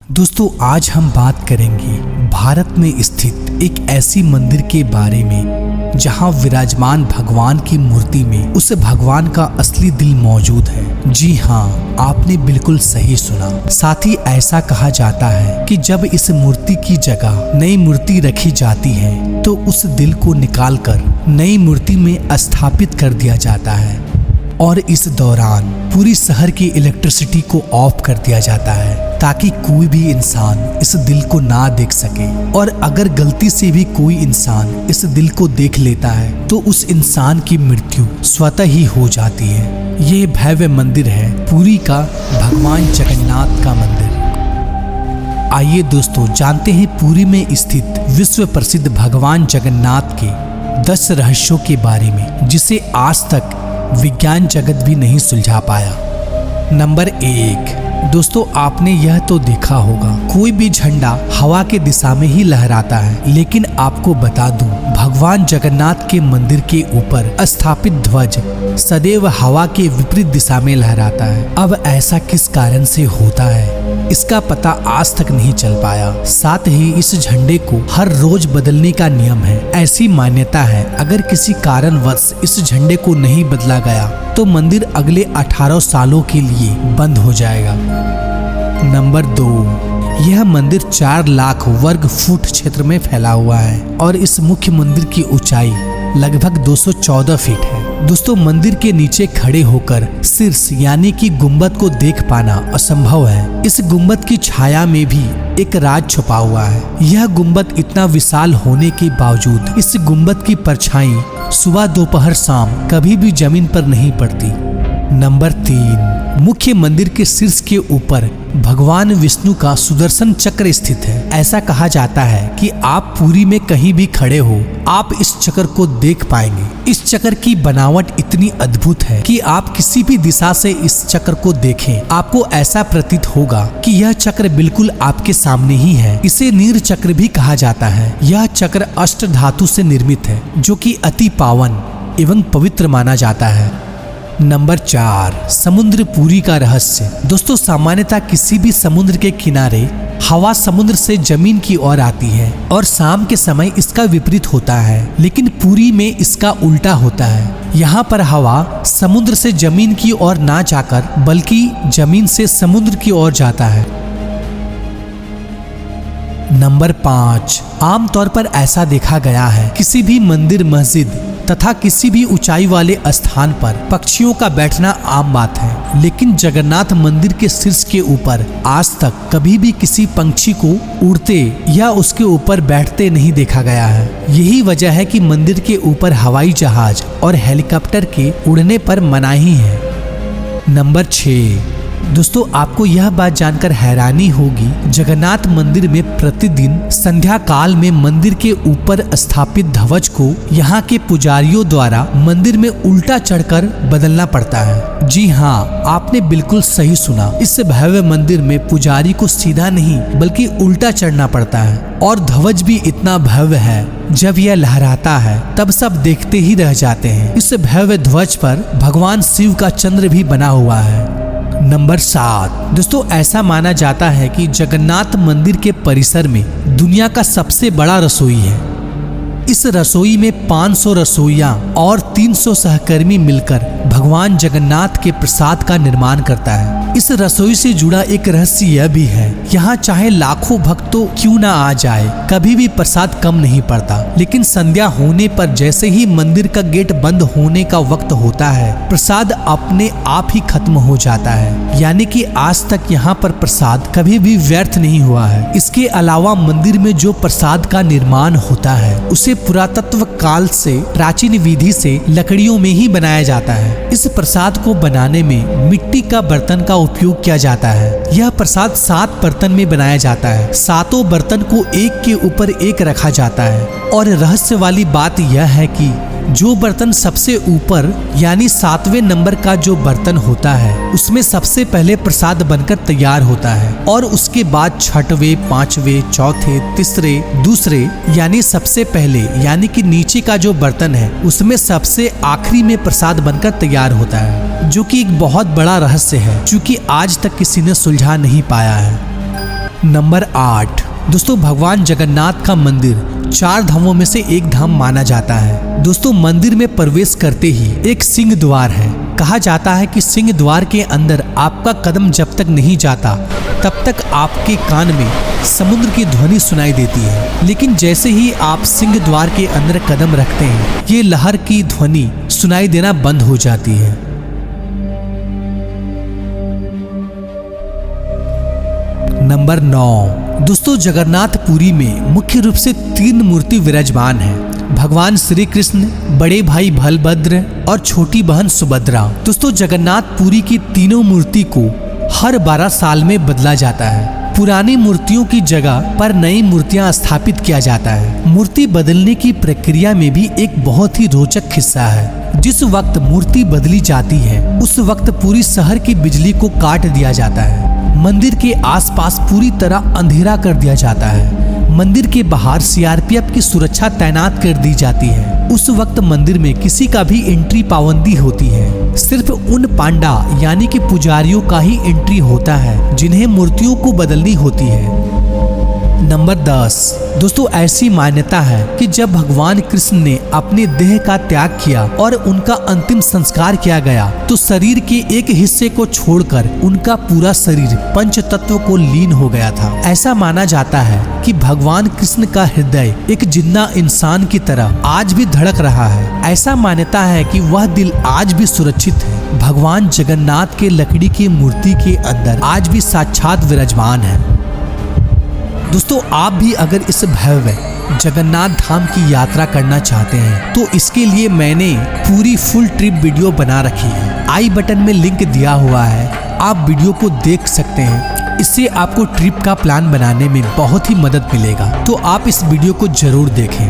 दोस्तों आज हम बात करेंगे भारत में स्थित एक ऐसी मंदिर के बारे में जहां विराजमान भगवान की मूर्ति में उस भगवान का असली दिल मौजूद है। जी हाँ, आपने बिल्कुल सही सुना। साथ ही ऐसा कहा जाता है कि जब इस मूर्ति की जगह नई मूर्ति रखी जाती है तो उस दिल को निकालकर नई मूर्ति में स्थापित कर दिया जाता है और इस दौरान पूरी शहर की इलेक्ट्रिसिटी को ऑफ कर दिया जाता है ताकि कोई भी इंसान इस दिल को ना देख सके। और अगर गलती से भी कोई इंसान इस दिल को देख लेता है तो उस इंसान की मृत्यु स्वतः ही हो जाती है। ये भव्य मंदिर है पुरी का भगवान जगन्नाथ का मंदिर। आइए दोस्तों जानते हैं पुरी में स्थित विश्व प्रसिद्ध भगवान जगन्नाथ के 10 रहस्यों के बारे में जिसे आज तक विज्ञान जगत भी नहीं सुलझा पाया। नंबर 1, दोस्तों आपने यह तो देखा होगा कोई भी झंडा हवा के दिशा में ही लहराता है, लेकिन आपको बता दूं भगवान जगन्नाथ के मंदिर के ऊपर स्थापित ध्वज सदैव हवा के विपरीत दिशा में लहराता है। अब ऐसा किस कारण से होता है इसका पता आज तक नहीं चल पाया। साथ ही इस झंडे को हर रोज बदलने का नियम है। ऐसी मान्यता है अगर किसी कारणवश इस झंडे को नहीं बदला गया तो मंदिर अगले 18 सालों के लिए बंद हो जाएगा। नंबर 2, यह मंदिर 4 लाख वर्ग फुट क्षेत्र में फैला हुआ है और इस मुख्य मंदिर की ऊंचाई लगभग 214 फीट है। दोस्तों मंदिर के नीचे खड़े होकर शीर्ष यानी कि गुंबद को देख पाना असंभव है। इस गुंबद की छाया में भी एक राज छुपा हुआ है। यह गुंबद इतना विशाल होने के बावजूद इस गुंबद की परछाई सुबह दोपहर शाम कभी भी जमीन पर नहीं पड़ती। नंबर 3, मुख्य मंदिर के शीर्ष के ऊपर भगवान विष्णु का सुदर्शन चक्र स्थित है। ऐसा कहा जाता है कि आप पुरी में कहीं भी खड़े हो आप इस चक्र को देख पाएंगे। इस चक्र की बनावट इतनी अद्भुत है कि आप किसी भी दिशा से इस चक्र को देखें आपको ऐसा प्रतीत होगा कि यह चक्र बिल्कुल आपके सामने ही है। इसे नीर चक्र भी कहा जाता है। यह चक्र अष्ट धातु से निर्मित है जो कि अति पावन एवं पवित्र माना जाता है। नंबर 4, समुद्र पुरी का रहस्य। दोस्तों सामान्यतः किसी भी समुद्र के किनारे हवा समुद्र से जमीन की ओर आती है और शाम के समय इसका विपरीत होता है, लेकिन पुरी में इसका उल्टा होता है। यहाँ पर हवा समुद्र से जमीन की ओर ना जाकर बल्कि जमीन से समुद्र की ओर जाता है। नंबर 5, आमतौर पर ऐसा देखा गया है किसी भी मंदिर मस्जिद तथा किसी भी ऊंचाई वाले स्थान पर पक्षियों का बैठना आम बात है, लेकिन जगन्नाथ मंदिर के शीर्ष के ऊपर आज तक कभी भी किसी पंछी को उड़ते या उसके ऊपर बैठते नहीं देखा गया है। यही वजह है कि मंदिर के ऊपर हवाई जहाज और हेलीकॉप्टर के उड़ने पर मनाही है। नंबर 6, दोस्तों आपको यह बात जानकर हैरानी होगी जगन्नाथ मंदिर में प्रतिदिन संध्या काल में मंदिर के ऊपर स्थापित ध्वज को यहाँ के पुजारियों द्वारा मंदिर में उल्टा चढ़कर बदलना पड़ता है। जी हाँ, आपने बिल्कुल सही सुना। इस भव्य मंदिर में पुजारी को सीधा नहीं बल्कि उल्टा चढ़ना पड़ता है और ध्वज भी इतना भव्य है जब यह लहराता है तब सब देखते ही रह जाते हैं। इस भव्य ध्वज पर भगवान शिव का चंद्र भी बना हुआ है। नंबर 7, दोस्तों ऐसा माना जाता है कि जगन्नाथ मंदिर के परिसर में दुनिया का सबसे बड़ा रसोई है। इस रसोई में 500 रसोइया और 300 सहकर्मी मिलकर भगवान जगन्नाथ के प्रसाद का निर्माण करता है। इस रसोई से जुड़ा एक रहस्य यह भी है, यहाँ चाहे लाखों भक्तों क्यों ना आ जाए कभी भी प्रसाद कम नहीं पड़ता, लेकिन संध्या होने पर जैसे ही मंदिर का गेट बंद होने का वक्त होता है प्रसाद अपने आप ही खत्म हो जाता है। यानी कि आज तक यहाँ पर प्रसाद कभी भी व्यर्थ नहीं हुआ है। इसके अलावा मंदिर में जो प्रसाद का निर्माण होता है उसे पुरातत्व काल से प्राचीन विधि से लकड़ियों में ही बनाया जाता है। इस प्रसाद को बनाने में मिट्टी का बर्तन का उपयोग किया जाता है। यह प्रसाद 7 बर्तन में बनाया जाता है। 7 बर्तन को एक के ऊपर एक रखा जाता है और रहस्य वाली बात यह है कि जो बर्तन सबसे ऊपर यानी 7वें नंबर का जो बर्तन होता है उसमें सबसे पहले प्रसाद बनकर तैयार होता है और उसके बाद 6वें, 5वें, चौथे, तीसरे, दूसरे यानी सबसे पहले यानी कि नीचे का जो बर्तन है उसमें सबसे आखिरी में प्रसाद बनकर तैयार होता है, जो कि एक बहुत बड़ा रहस्य है क्योंकि आज तक किसी ने सुलझा नहीं पाया है। नंबर 8, दोस्तों भगवान जगन्नाथ का मंदिर 4 धामों में से एक धाम माना जाता है। दोस्तों मंदिर में प्रवेश करते ही एक सिंह द्वार है। कहा जाता है कि सिंह द्वार के अंदर आपका कदम जब तक नहीं जाता तब तक आपके कान में समुद्र की ध्वनि सुनाई देती है, लेकिन जैसे ही आप सिंह द्वार के अंदर कदम रखते हैं ये लहर की ध्वनि सुनाई देना बंद हो जाती है। नंबर 9, दोस्तों जगन्नाथपुरी में मुख्य रूप से 3 मूर्ति विराजमान है। भगवान श्री कृष्ण, बड़े भाई बलभद्र और छोटी बहन सुभद्रा। दोस्तों जगन्नाथपुरी की तीनों मूर्ति को हर 12 साल में बदला जाता है। पुरानी मूर्तियों की जगह पर नई मूर्तियां स्थापित किया जाता है। मूर्ति बदलने की प्रक्रिया में भी एक बहुत ही रोचक किस्सा है। जिस वक्त मूर्ति बदली जाती है उस वक्त पूरी शहर की बिजली को काट दिया जाता है। मंदिर के आसपास पूरी तरह अंधेरा कर दिया जाता है। मंदिर के बाहर सीआरपीएफ की सुरक्षा तैनात कर दी जाती है। उस वक्त मंदिर में किसी का भी एंट्री पाबंदी होती है। सिर्फ उन पांडा यानी कि पुजारियों का ही एंट्री होता है जिन्हें मूर्तियों को बदलनी होती है। नंबर 10, दोस्तों ऐसी मान्यता है कि जब भगवान कृष्ण ने अपने देह का त्याग किया और उनका अंतिम संस्कार किया गया तो शरीर के एक हिस्से को छोड़कर उनका पूरा शरीर पंच तत्व को लीन हो गया था। ऐसा माना जाता है कि भगवान कृष्ण का हृदय एक जिंदा इंसान की तरह आज भी धड़क रहा है। ऐसा मान्यता है कि वह दिल आज भी सुरक्षित है। भगवान जगन्नाथ के लकड़ी की मूर्ति के अंदर आज भी साक्षात विराजमान है। दोस्तों आप भी अगर इस भव्य जगन्नाथ धाम की यात्रा करना चाहते हैं तो इसके लिए मैंने पूरी फुल ट्रिप वीडियो बना रखी है। आई बटन में लिंक दिया हुआ है, आप वीडियो को देख सकते हैं। इससे आपको ट्रिप का प्लान बनाने में बहुत ही मदद मिलेगा, तो आप इस वीडियो को जरूर देखें।